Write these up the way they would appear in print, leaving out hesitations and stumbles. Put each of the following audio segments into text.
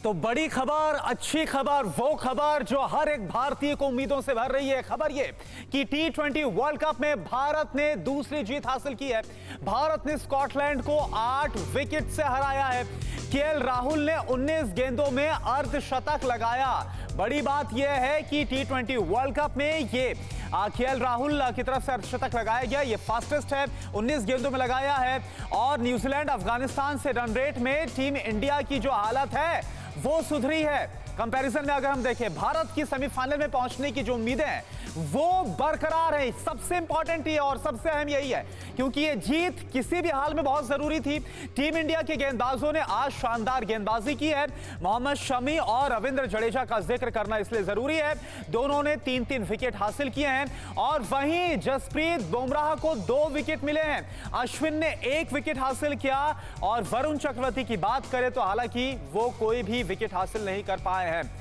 तो बड़ी खबर, अच्छी खबर, वो खबर जो हर एक भारतीय को उम्मीदों से भर रही है। खबर ये कि T20 वर्ल्ड कप में भारत ने दूसरी जीत हासिल की है। भारत ने स्कॉटलैंड को 8 विकेट से हराया है। केएल राहुल ने 19 गेंदों में अर्धशतक लगाया। बड़ी बात यह है कि T20 वर्ल्ड कप में ये केएल राहुल की तरफ से अर्धशतक लगाया गया, ये फास्टेस्ट है, 19 गेंदों में लगाया है। और न्यूजीलैंड अफगानिस्तान से रन रेट में टीम इंडिया की जो हालत है वो सुधरी है। कंपैरिजन में अगर हम देखें, भारत की सेमीफाइनल में पहुंचने की जो उम्मीदें हैं वो बरकरार है। सबसे इंपॉर्टेंट ये और सबसे अहम यही है क्योंकि ये जीत किसी भी हाल में बहुत जरूरी थी। टीम इंडिया के गेंदबाजों ने आज शानदार गेंदबाजी की है। मोहम्मद शमी और रविंद्र जडेजा का जिक्र करना इसलिए जरूरी है, दोनों ने 3-3 विकेट हासिल किए हैं। और वहीं जसप्रीत बुमराह को 2 विकेट मिले हैं, अश्विन ने 1 विकेट हासिल किया। और वरुण चक्रवर्ती की बात करें तो हालांकि वो कोई भी विकेट हासिल नहीं कर पाए हैं।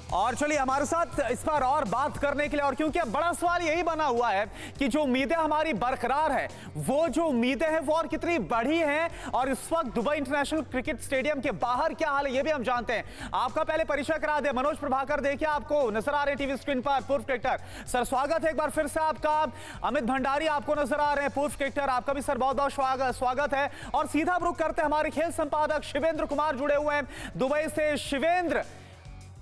और चलिए हमारे साथ इस पर और बात करने के लिए, और क्योंकि अब बड़ा सवाल यही बना हुआ है कि जो उम्मीदें हमारी बरकरार है, वो जो उम्मीदें हैं वो और कितनी बढ़ी हैं, और इस वक्त दुबई इंटरनेशनल क्रिकेट स्टेडियम के बाहर क्या हाल है ये भी हम जानते हैं। आपका पहले परिचय करा दे, मनोज प्रभाकर देखिए आपको नजर आ रहे हैं टीवी स्क्रीन पर, पूर्व क्रिकेटर। सर स्वागत है एक बार फिर से आपका। अमित भंडारी आपको नजर आ रहे हैं, पूर्व क्रिकेटर, आपका भी सर बहुत बहुत स्वागत है। और सीधा रुख करते हैं, हमारे खेल संपादक शिवेंद्र कुमार जुड़े हुए हैं दुबई से। शिवेंद्र,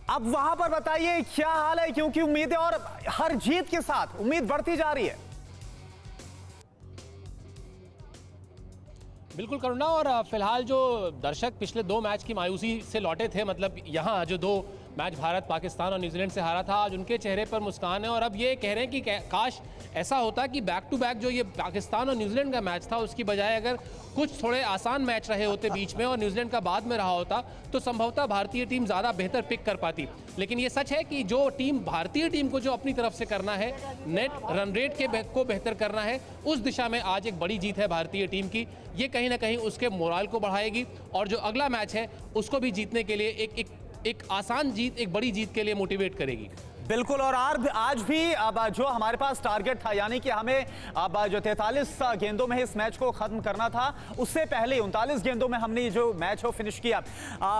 अब वहां पर बताइए क्या हाल है, क्योंकि उम्मीदें और हर जीत के साथ उम्मीद बढ़ती जा रही है। बिल्कुल करुणा, और फिलहाल जो दर्शक पिछले 2 मैच की मायूसी से लौटे थे, मतलब यहाँ जो 2 मैच भारत पाकिस्तान और न्यूजीलैंड से हारा था, आज उनके चेहरे पर मुस्कान है। और अब ये कह रहे हैं कि काश ऐसा होता कि बैक टू बैक जो ये पाकिस्तान और न्यूजीलैंड का मैच था उसकी बजाय अगर कुछ थोड़े आसान मैच रहे होते बीच में और न्यूजीलैंड का बाद में रहा होता तो संभवतः भारतीय टीम ज़्यादा बेहतर पिक कर पाती। लेकिन ये सच है कि जो टीम भारतीय टीम को जो अपनी तरफ से करना है, नेट रन रेट को बेहतर करना है, उस दिशा में आज एक बड़ी जीत है भारतीय टीम की। ये कहीं ना कहीं उसके मोराल को बढ़ाएगी और जो अगला मैच है उसको भी जीतने के लिए एक आसान जीत, एक बड़ी जीत के लिए मोटिवेट करेगी। बिल्कुल। और आज भी अब जो हमारे पास टारगेट था, यानी कि हमें अब जो 43 गेंदों में इस मैच को खत्म करना था, उससे पहले 39 गेंदों में हमने ये जो मैच हो फिनिश किया।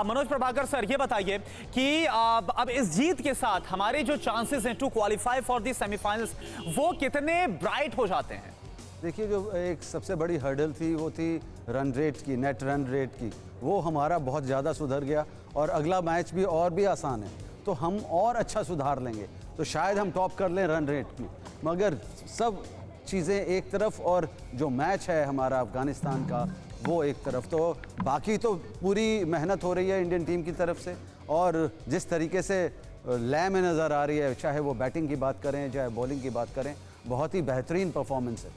मनोज प्रभाकर सर, ये बताइए कि अब इस जीत के साथ हमारे जो चांसेस हैं to qualify for the semifinals वो कितने ब्राइट हो जाते हैं? देखिए, जो एक सबसे बड़ी हर्डल थी वो थी रन रेट की, नेट रन रेट की, वो हमारा बहुत ज़्यादा सुधर गया। और अगला मैच भी और भी आसान है तो हम और अच्छा सुधार लेंगे, तो शायद हम टॉप कर लें रन रेट की। मगर सब चीज़ें एक तरफ और जो मैच है हमारा अफ़गानिस्तान का वो एक तरफ, तो बाकी तो पूरी मेहनत हो रही है इंडियन टीम की तरफ से। और जिस तरीके से लय में नज़र आ रही है, चाहे वो बैटिंग की बात करें चाहे बॉलिंग की बात करें, बहुत ही बेहतरीन परफॉर्मेंस है।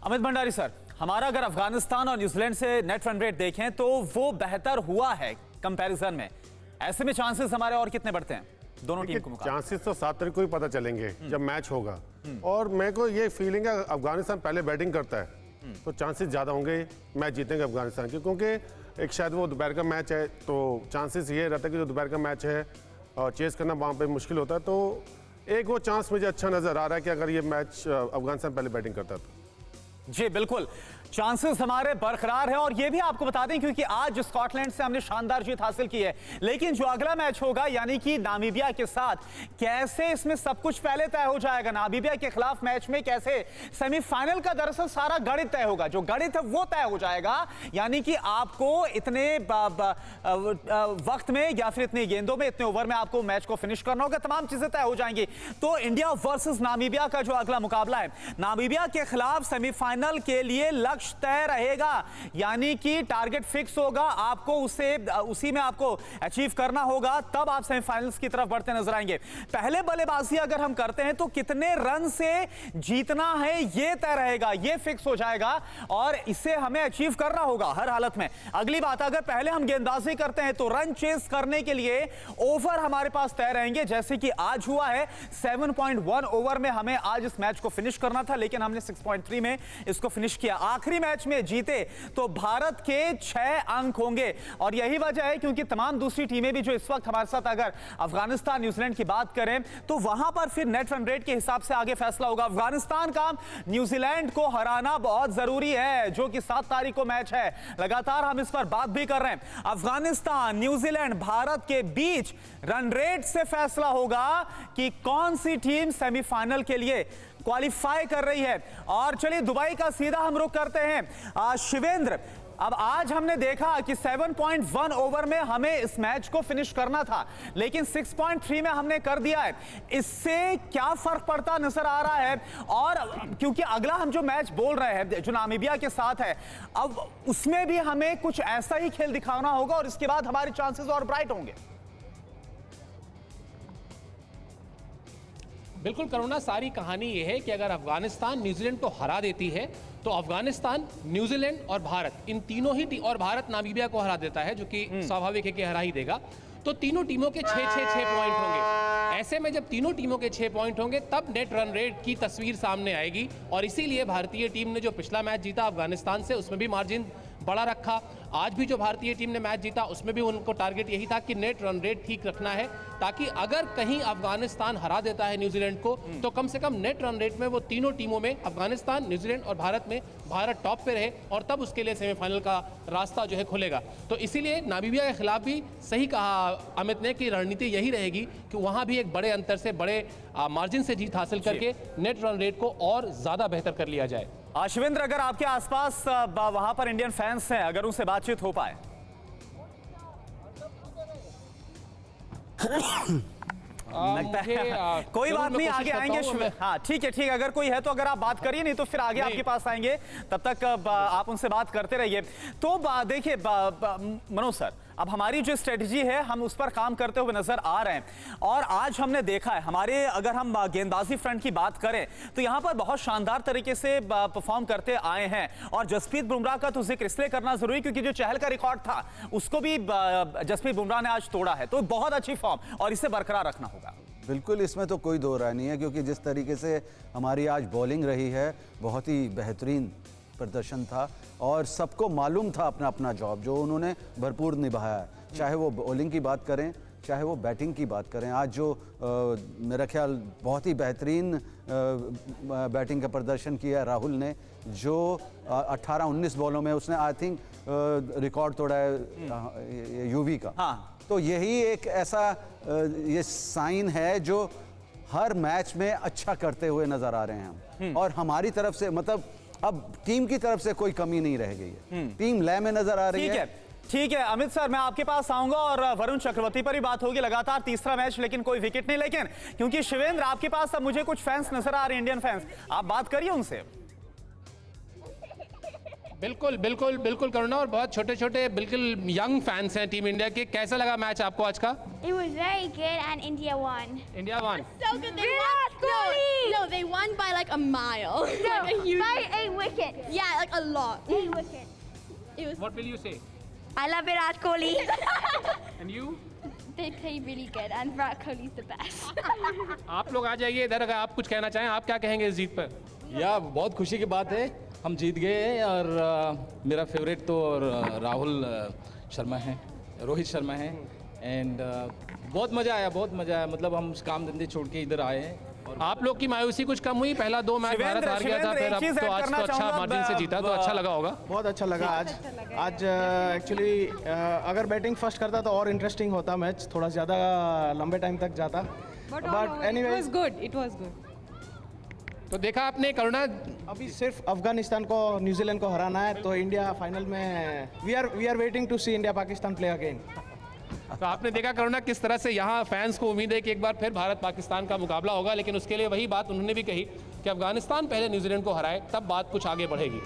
अमित भंडारी सर, हमारा अगर अफगानिस्तान और न्यूजीलैंड से नेट रन रेट देखें तो वो बेहतर हुआ है कंपैरिजन में, ऐसे में चांसेस हमारे और कितने बढ़ते हैं दोनों टीम को मुकाबले? चांसेस तो 7 तारीख को ही पता चलेंगे जब मैच होगा। और मेरे को ये फीलिंग है अफगानिस्तान पहले बैटिंग करता है तो चांसेस ज़्यादा होंगे मैच जीतेंगे अफगानिस्तान के, क्योंकि एक शायद वो दोपहर का मैच है तो चांसेस ये रहता है कि जो दोपहर का मैच है और चेस करना वहाँ पे मुश्किल होता है। तो एक वो चांस मुझे अच्छा नज़र आ रहा है कि अगर ये मैच अफगानिस्तान पहले बैटिंग करता तो। जी बिल्कुल, चांसेस हमारे बरकरार हैं। और ये भी आपको बता दें क्योंकि आज स्कॉटलैंड से हमने शानदार जीत हासिल की है, लेकिन जो अगला मैच होगा यानी कि नामीबिया के साथ, कैसे इसमें सब कुछ पहले तय हो जाएगा। नामीबिया के खिलाफ मैच में कैसे सेमीफाइनल का दरअसल सारा गणित तय होगा, जो गणित है वो तय हो जाएगा। यानी कि आपको इतने वक्त में या फिर इतनी गेंदों में, इतने ओवर में आपको मैच को फिनिश करना होगा, तमाम चीजें तय हो जाएंगी। तो इंडिया वर्सेस नामीबिया का जो अगला मुकाबला है, नामीबिया के खिलाफ सेमीफाइनल के लिए लक्ष्य तय रहेगा, यानी कि टारगेट फिक्स होगा, आपको उसी में आपको अचीव करना होगा, तब आप सेमीफाइनल्स की तरफ बढ़ते नजर आएंगे। पहले बल्लेबाजी अगर हम करते हैं तो कितने रन से जीतना है ये तय रहेगा, ये फिक्स हो जाएगा और इसे हमें अचीव करना होगा हर हालत में। अगली बात, अगर पहले हम गेंदबाजी करते हैं तो रन चेस करने के लिए ओवर हमारे पास तय रहेंगे, जैसे कि आज हुआ है 7.1 ओवर में हमें आज इस मैच को फिनिश करना था, लेकिन हमने 6.3 में इसको फिनिश किया। आखिरी मैच में जीते तो भारत के 6 अंक होंगे और यही वजह है क्योंकि तमाम दूसरी टीमें भी जो इस वक्त हमारे साथ, अगर अफगानिस्तान न्यूजीलैंड की बात करें तो वहां पर फिर नेट रन रेट के हिसाब से आगे फैसला होगा। अफगानिस्तान का न्यूजीलैंड को हराना बहुत जरूरी है, जो कि 7 तारीख को मैच है। लगातार हम इस पर बात भी कर रहे हैं। अफगानिस्तान, न्यूजीलैंड, भारत के बीच रन रेट से फैसला होगा कि कौन सी टीम सेमीफाइनल के लिए क्वालिफाई कर रही है। और चलिए दुबई का सीधा हम रुख करते हैं। शिवेंद्र, अब आज हमने देखा कि 7.1 ओवर में हमें इस मैच को फिनिश करना था, लेकिन 6.3 में हमने कर दिया है। इससे क्या फर्क पड़ता नजर आ रहा है? और क्योंकि अगला हम जो मैच बोल रहे हैं जो नामीबिया के साथ है, अब उसमें भी हमें कुछ ऐसा ही खेल दिखाना होगा और इसके बाद हमारे चांसेस और ब्राइट होंगे। बिल्कुल करुणा, सारी कहानी यह है कि अगर अफगानिस्तान न्यूजीलैंड को हरा देती है तो अफगानिस्तान, न्यूजीलैंड और भारत, इन तीनों ही और भारत नामीबिया को हरा देता है, जो कि स्वाभाविक है कि हरा ही देगा, तो तीनों टीमों के 6 पॉइंट होंगे। ऐसे में जब तीनों टीमों के 6 पॉइंट होंगे तब नेट रन रेट की तस्वीर सामने आएगी। और इसीलिए भारतीय टीम ने जो पिछला मैच जीता अफगानिस्तान से, उसमें भी मार्जिन बड़ा रखा। आज भी जो भारतीय टीम ने मैच जीता उसमें भी उनको टारगेट यही था कि नेट रन रेट ठीक रखना है, ताकि अगर कहीं अफगानिस्तान हरा देता है न्यूजीलैंड को तो कम से कम नेट रन रेट में वो तीनों टीमों में, अफगानिस्तान, न्यूजीलैंड और भारत में, भारत टॉप पे रहे और तब उसके लिए सेमीफाइनल का रास्ता जो है खुलेगा। तो इसीलिए नामीबिया के खिलाफ भी सही कहा अमित ने कि रणनीति यही रहेगी कि वहां भी एक बड़े अंतर से, बड़े मार्जिन से जीत हासिल करके नेट रन रेट को और ज्यादा बेहतर कर लिया जाए। शिवेंद्र, अगर आपके आसपास वहां पर इंडियन फैंस हैं, अगर उनसे बातचीत हो पाए। कोई बात नहीं, आगे आएंगे। हाँ ठीक है, अगर कोई है तो अगर आप बात करिए, नहीं तो फिर आगे आपके पास आएंगे, तब तक आप उनसे बात करते रहिए। तो देखिए मनोज सर, अब हमारी जो स्ट्रेटजी है हम उस पर काम करते हुए नजर आ रहे हैं और आज हमने देखा है हमारे, अगर हम गेंदबाजी फ्रंट की बात करें तो यहां पर बहुत शानदार तरीके से परफॉर्म करते आए हैं। और जसप्रीत बुमराह का तो जिक्र इसलिए करना जरूरी क्योंकि जो चहल का रिकॉर्ड था उसको भी जसप्रीत बुमराह ने आज तोड़ा है, तो बहुत अच्छी फॉर्म और इसे बरकरार रखना होगा। बिल्कुल, इसमें तो कोई दो राय नहीं है, क्योंकि जिस तरीके से हमारी आज बॉलिंग रही है, बहुत ही बेहतरीन प्रदर्शन था और सबको मालूम था अपना अपना जॉब जो उन्होंने भरपूर निभाया है। चाहे वो बॉलिंग की बात करें, चाहे वो बैटिंग की बात करें। आज जो मेरा ख्याल बहुत ही बेहतरीन बैटिंग का प्रदर्शन किया राहुल ने, जो 18-19 बॉलों में उसने आई थिंक रिकॉर्ड तोड़ा है यूवी का। हाँ। तो यही एक ऐसा ये साइन है जो हर मैच में अच्छा करते हुए नजर आ रहे हैं हम। और हमारी तरफ से, मतलब अब टीम की तरफ से कोई कमी नहीं रह गई है, टीम लय में नजर आ रही है। ठीक है अमित सर, मैं आपके पास आऊंगा और वरुण चक्रवर्ती पर ही बात होगी। लगातार तीसरा मैच लेकिन कोई विकेट नहीं, लेकिन क्योंकि शिवेंद्र आपके पास अब मुझे कुछ फैंस नजर आ रहे हैं, इंडियन फैंस, आप बात करिए उनसे। बिल्कुल बिल्कुल बिल्कुल करुणा, और बहुत छोटे छोटे बिल्कुल यंग फैंस हैं टीम इंडिया के। कैसा लगा मैच आपको आज का? It was very good and India won. India one. So good. They won. No, they won by like a mile. No, like a huge, by 8 wickets. Yeah, like a lot. 8 wickets. It was. What will you say? I love Virat Kohli. And you? They play really good and Virat Kohli's the best. आप लोग आ जाइए इधर, अगर आप कुछ कहना चाहें, आप क्या कहेंगे इस जीत पर? या बहुत खुशी की बात है, हम जीत गए हैं और मेरा फेवरेट तो राहुल शर्मा है, रोहित शर्मा है। एंड बहुत मज़ा आया, बहुत मज़ा आया। मतलब हम काम धंधे छोड़ के इधर आए हैं। और आप लोग की मायूसी कुछ कम हुई? पहला 2 मैच भारत हार गया था, फिर अब तो आज तो अच्छा मार्जिन से जीता, तो अच्छा लगा होगा। बहुत अच्छा लगा आज एक्चुअली अगर बैटिंग फर्स्ट करता तो और इंटरेस्टिंग होता मैच, थोड़ा ज़्यादा लंबे टाइम तक जाता। But anyway it was good. तो देखा आपने करुणा, अभी सिर्फ अफगानिस्तान को, न्यूजीलैंड को हराना है, तो इंडिया फाइनल में we are waiting to see India Pakistan play again. तो आपने देखा करुणा किस तरह से यहाँ फैंस को उम्मीद है कि एक बार फिर भारत पाकिस्तान का मुकाबला होगा, लेकिन उसके लिए वही बात उन्होंने भी कही कि अफगानिस्तान पहले न्यूजीलैंड को हराए, तब बात कुछ आगे बढ़ेगी।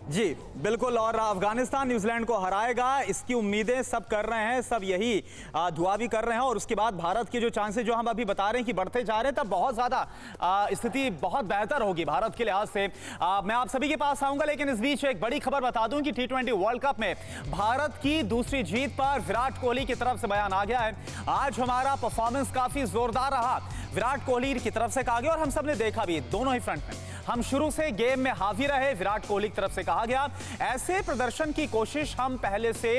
जी बिल्कुल, और अफगानिस्तान न्यूजीलैंड को हराएगा इसकी उम्मीदें सब कर रहे हैं, सब यही दुआ भी कर रहे हैं। और उसके बाद भारत के जो चांसेस जो हम अभी बता रहे हैं कि बढ़ते जा रहे हैं, तब बहुत ज़्यादा स्थिति बहुत बेहतर होगी भारत के लिहाज से। मैं आप सभी के पास आऊंगा, लेकिन इस बीच एक बड़ी खबर बता दूं कि T20 वर्ल्ड कप में भारत की दूसरी जीत पर विराट कोहली की तरफ से बयान आ गया है। आज हमारा परफॉर्मेंस काफ़ी जोरदार रहा, विराट कोहली की तरफ से कहा गया, और हम सब ने देखा भी दोनों ही फ्रंट में हम शुरू से गेम में हावी रहे, विराट कोहली की तरफ से कहा गया। ऐसे प्रदर्शन की कोशिश हम पहले से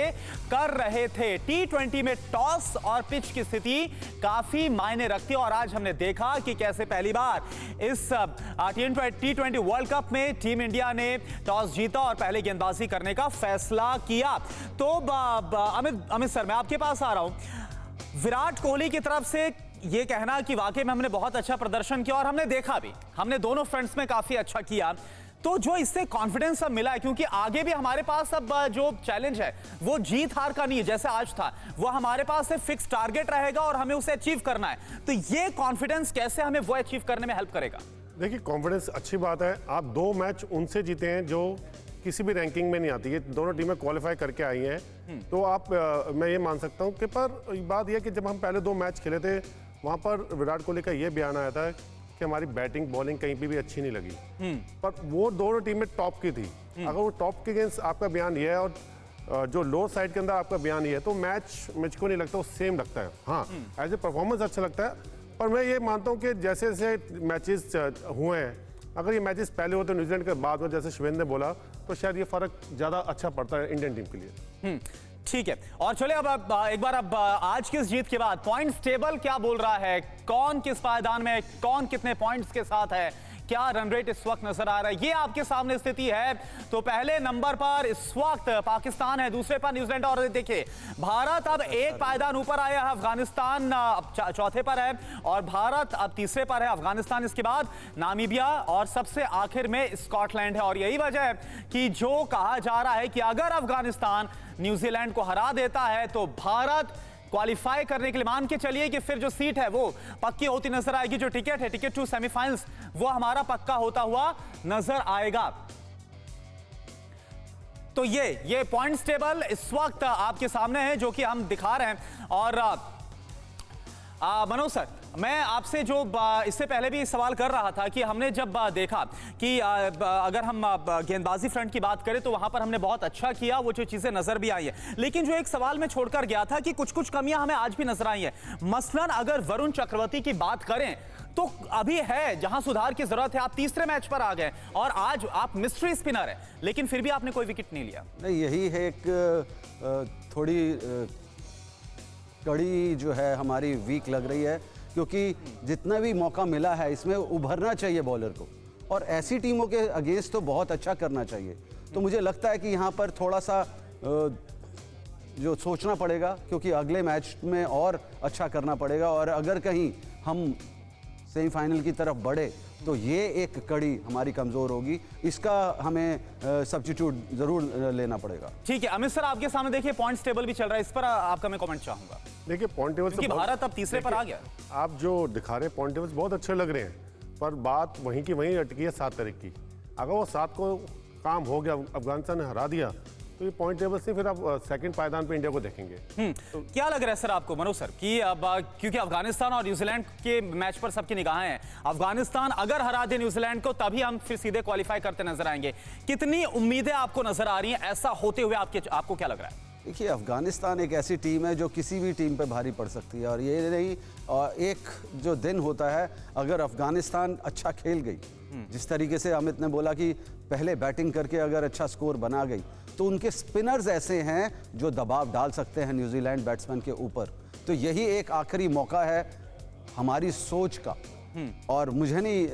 कर रहे थे। T20 में टॉस और पिच की स्थिति काफी मायने रखती है और आज हमने देखा कि कैसे पहली बार इस T20 वर्ल्ड कप में टीम इंडिया ने टॉस जीता और पहले गेंदबाजी करने का फैसला किया। तो अमित सर, मैं आपके पास आ रहा हूं। विराट कोहली की तरफ से ये कहना कि वाकई में हमने बहुत अच्छा प्रदर्शन किया और हमने देखा भी, हमने दोनों फ्रंट्स में काफी अच्छा किया, तो जो इससे कॉन्फिडेंस अब मिला है, क्योंकि आगे भी हमारे पास अब जो चैलेंज है वो जीत हार का नहीं है जैसे आज था, वो हमारे पास एक फिक्स टारगेट रहेगा और हमें उसे अचीव करना है। तो ये कॉन्फिडेंस कैसे हमें वो अचीव करने में हेल्प करेगा? देखिए, कॉन्फिडेंस अच्छी बात है। आप 2 मैच उनसे जीते हैं जो किसी भी रैंकिंग में नहीं आती है, दोनों टीमें क्वालिफाई करके आई हैं। तो आप मैं ये मान सकता हूँ कि पर बात यह कि जब हम पहले 2 मैच खेले थे वहाँ पर विराट कोहली का ये बयान आया था कि हमारी बैटिंग बॉलिंग कहीं भी अच्छी नहीं लगी, पर वो दोनों टीमें टॉप की थी। अगर वो टॉप के अगेंस्ट आपका बयान ये है और जो लोअर साइड के अंदर आपका बयान ये है, तो मैच मुझको नहीं लगता वो सेम लगता है। हाँ, एज ए परफॉर्मेंस अच्छा लगता है, पर मैं ये मानता हूँ कि जैसे जैसे मैचेस हुए हैं, अगर ये मैचेस पहले होते न्यूजीलैंड के बाद में, जैसे शिवेंद्र ने बोला, तो शायद ये फर्क ज़्यादा अच्छा पड़ता है इंडियन टीम के लिए। ठीक है, और चलिए अब एक बार आज की इस जीत के बाद पॉइंट्स टेबल क्या बोल रहा है? कौन किस पायदान में, कौन कितने पॉइंट्स के साथ है, क्या रन रेट इस वक्त नजर आ रहा है, ये आपके सामने स्थिति है। तो पहले नंबर पर इस वक्त पाकिस्तान है, दूसरे पर न्यूजीलैंड, और देखिए भारत अब एक पायदान ऊपर आया है, अफगानिस्तान चौथे पर है और भारत अब तीसरे पर है, अफगानिस्तान इसके बाद नामीबिया और सबसे आखिर में स्कॉटलैंड है। और यही वजह है कि जो कहा जा रहा है कि अगर अफगानिस्तान न्यूजीलैंड को हरा देता है तो भारत क्वालिफाई करने के लिए, मान के चलिए कि फिर जो सीट है वो पक्की होती नजर आएगी, जो टिकट है, टिकट टू सेमीफाइनल्स, वो हमारा पक्का होता हुआ नजर आएगा। तो ये पॉइंट्स टेबल इस वक्त आपके सामने है जो कि हम दिखा रहे हैं। और मनोज सर, मैं आपसे जो इससे पहले भी सवाल कर रहा था कि हमने जब देखा कि अगर हम गेंदबाजी फ्रंट की बात करें तो वहां पर हमने बहुत अच्छा किया, वो जो चीजें नजर भी आई है, लेकिन जो एक सवाल में छोड़कर गया था कि कुछ कुछ कमियां हमें आज भी नजर आई है। मसलन अगर वरुण चक्रवर्ती की बात करें तो अभी है जहां सुधार की जरूरत है। आप तीसरे मैच पर आ गए और आज आप मिस्ट्री स्पिनर है, लेकिन फिर भी आपने कोई विकेट नहीं लिया। नहीं, यही है एक थोड़ी कड़ी जो है हमारी वीक लग रही है, क्योंकि जितना भी मौका मिला है इसमें उभरना चाहिए बॉलर को, और ऐसी टीमों के अगेंस्ट तो बहुत अच्छा करना चाहिए। तो मुझे लगता है कि यहाँ पर थोड़ा सा जो सोचना पड़ेगा, क्योंकि अगले मैच में और अच्छा करना पड़ेगा, और अगर कहीं हम सेमीफाइनल की तरफ बढ़े तो ये एक कड़ी हमारी कमजोर होगी, इसका हमें सब्स्टिट्यूट जरूर लेना पड़ेगा। ठीक है अमित सर, आपके सामने देखिए पॉइंट्स टेबल भी चल रहा है, इस पर आपका मैं कमेंट चाहूंगा। देखिए, पॉइंट टेबल क्योंकि भारत अब तीसरे पर आ गया। आप जो दिखा रहे हैं पॉइंट टेबल्स बहुत अच्छे लग रहे हैं, पर बात वहीं की वहीं अटकी है 7 तारीख की। अगर वो 7 को काम हो गया, अफगानिस्तान ने हरा दिया, तो ये पॉइंट टेबल से फिर आप सेकंड पायदान पे इंडिया को देखेंगे। तो क्या लग रहा है सर आपको मनोज सर कि अब क्योंकि अफगानिस्तान और न्यूजीलैंड के मैच पर सबकी निगाहें हैं, अफगानिस्तान अगर हरा दे न्यूजीलैंड को तभी हम फिर सीधे क्वालिफाई करते नजर आएंगे, कितनी उम्मीदें आपको नजर आ रही हैं ऐसा होते हुए? आपको क्या लग रहा है? देखिए, अफगानिस्तान एक ऐसी टीम है जो किसी भी टीम पे भारी पड़ सकती है, और ये नहीं, और एक जो दिन होता है अगर अफगानिस्तान अच्छा खेल गई, जिस तरीके से अमित ने बोला कि पहले बैटिंग करके अगर अच्छा स्कोर बना गई, तो उनके स्पिनर्स ऐसे हैं जो दबाव डाल सकते हैं न्यूजीलैंड बैट्समैन के ऊपर। तो यही एक आखिरी मौका है हमारी सोच का, और मुझे नहीं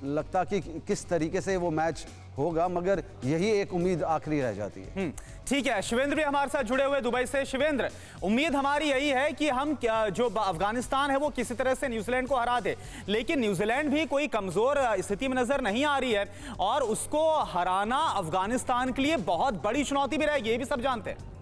लगता कि किस तरीके से वो मैच होगा, मगर यही एक उम्मीद आखिरी रह जाती है। ठीक है, शिवेंद्र भी हमारे साथ जुड़े हुए दुबई से। शिवेंद्र, उम्मीद हमारी यही है कि हम जो अफगानिस्तान है वो किसी तरह से न्यूजीलैंड को हरा दे, लेकिन न्यूजीलैंड भी कोई कमजोर स्थिति में नजर नहीं आ रही है और उसको हराना अफगानिस्तान के लिए बहुत बड़ी चुनौती भी रहेगी, ये भी सब जानते हैं।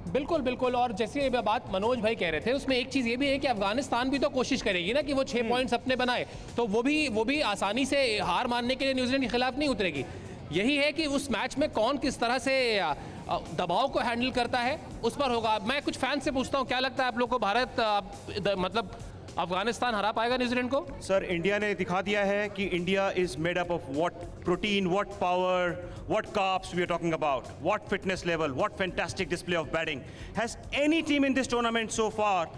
बिल्कुल बिल्कुल, और जैसे बात मनोज भाई कह रहे थे उसमें एक चीज़ ये भी है कि अफगानिस्तान भी तो कोशिश करेगी ना कि वो 6 पॉइंट्स अपने बनाए, तो वो भी आसानी से हार मानने के लिए न्यूजीलैंड के खिलाफ नहीं उतरेगी। यही है कि उस मैच में कौन किस तरह से दबाव को हैंडल करता है उस पर होगा। मैं कुछ फैन से पूछता हूँ, क्या लगता है आप लोग को भारत मतलब अफगानिस्तान हरा पाएगा न्यूजीलैंड को? सर, इंडिया ने दिखा दिया है कि India is made up of what protein, what power, what carbs we are talking about, what fitness level, what fantastic display of batting has any team in this tournament so far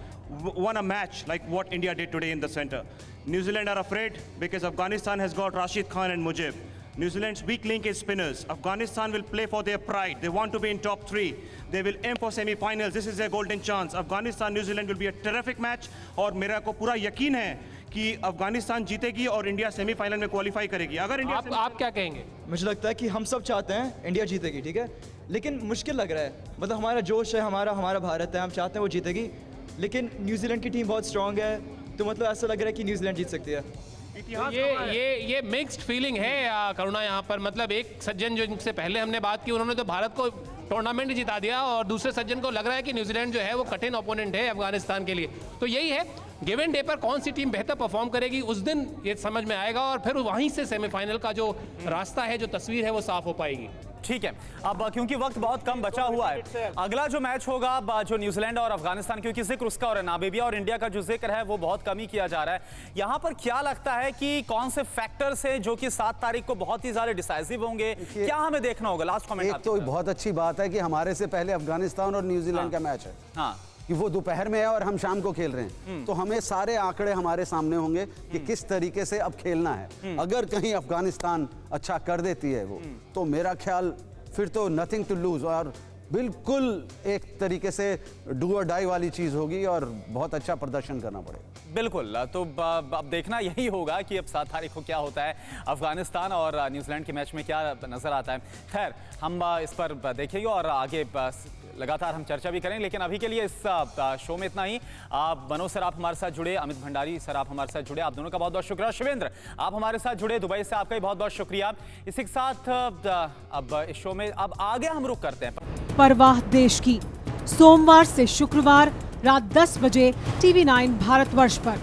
won a match like what India did today in the center. New Zealand are afraid because Afghanistan has got Rashid Khan and Mujib. New Zealand's weak link is spinners. Afghanistan will play for their pride. They want to be in top 3. They will aim for semi-finals. This is their golden chance. Afghanistan New Zealand will be a terrific match. और मेरा को पूरा यकीन है कि अफगानिस्तान जीतेगी और India semifinal में क्वालिफाई करेगी. अगर इंडिया आप क्या कहेंगे? मुझे लगता है कि हम सब चाहते हैं इंडिया जीतेगी, ठीक है, लेकिन मुश्किल लग रहा है. मतलब हमारा जोश है, हमारा भारत है, हम चाहते हैं वो जीतेगी, लेकिन न्यूजीलैंड की टीम बहुत स्ट्रांग है, तो मतलब ऐसा लग रहा है कि न्यूजीलैंड जीत सकती है. तो ये मिक्स्ड फीलिंग है करुणा यहाँ पर. मतलब एक सज्जन जो इनसे पहले हमने बात की उन्होंने तो भारत को टूर्नामेंट जिता दिया और दूसरे सज्जन को लग रहा है कि न्यूजीलैंड जो है वो कठिन ओपोनेंट है अफगानिस्तान के लिए. तो यही है, गिवन डे पर कौन सी टीम बेहतर परफॉर्म करेगी उस दिन ये समझ में आएगा और फिर वहीं से सेमीफाइनल का जो रास्ता है, जो तस्वीर है वो साफ हो पाएगी. ठीक है, अब क्योंकि वक्त बहुत कम बचा हुआ है, अगला जो मैच होगा जो न्यूजीलैंड और अफगानिस्तान, क्योंकि जिक्र उसका और नामीबिया और इंडिया का जो जिक्र है वो बहुत कम ही किया जा रहा है. यहाँ पर क्या लगता है कि कौन से फैक्टर्स हैं जो कि 7 तारीख को बहुत ही ज्यादा डिसाइसिव होंगे? क्या हमें देखना होगा? Last comment. एक तो बहुत अच्छी बात है कि हमारे से पहले अफगानिस्तान और न्यूजीलैंड का मैच है. हाँ, कि वो दोपहर में है और हम शाम को खेल रहे हैं, तो हमें सारे आंकड़े हमारे सामने होंगे कि किस तरीके से अब खेलना है. अगर कहीं अफगानिस्तान अच्छा कर देती है वो, तो मेरा ख्याल फिर तो नथिंग टू लूज और बिल्कुल एक तरीके से डू और डाई वाली चीज होगी और बहुत अच्छा प्रदर्शन करना पड़ेगा. बिल्कुल. तो अब देखना यही होगा कि अब 7 तारीख को क्या होता है, अफगानिस्तान और न्यूजीलैंड के मैच में क्या नजर आता है. खैर, हम इस पर देखेंगे और आगे लगातार हम चर्चा भी करेंगे, लेकिन अभी के लिए इस शो में इतना ही. मनोज सर आप हमारे साथ जुड़े, अमित भंडारी सर आप हमारे साथ जुड़े, आप दोनों का बहुत बहुत शुक्रिया. शिवेंद्र आप हमारे साथ जुड़े दुबई से, आपका भी बहुत बहुत शुक्रिया. इसी के साथ अब इस शो में अब आगे हम रुक करते हैं. परवाह देश की, सोमवार से शुक्रवार रात 10 बजे TV9 भारतवर्ष पर.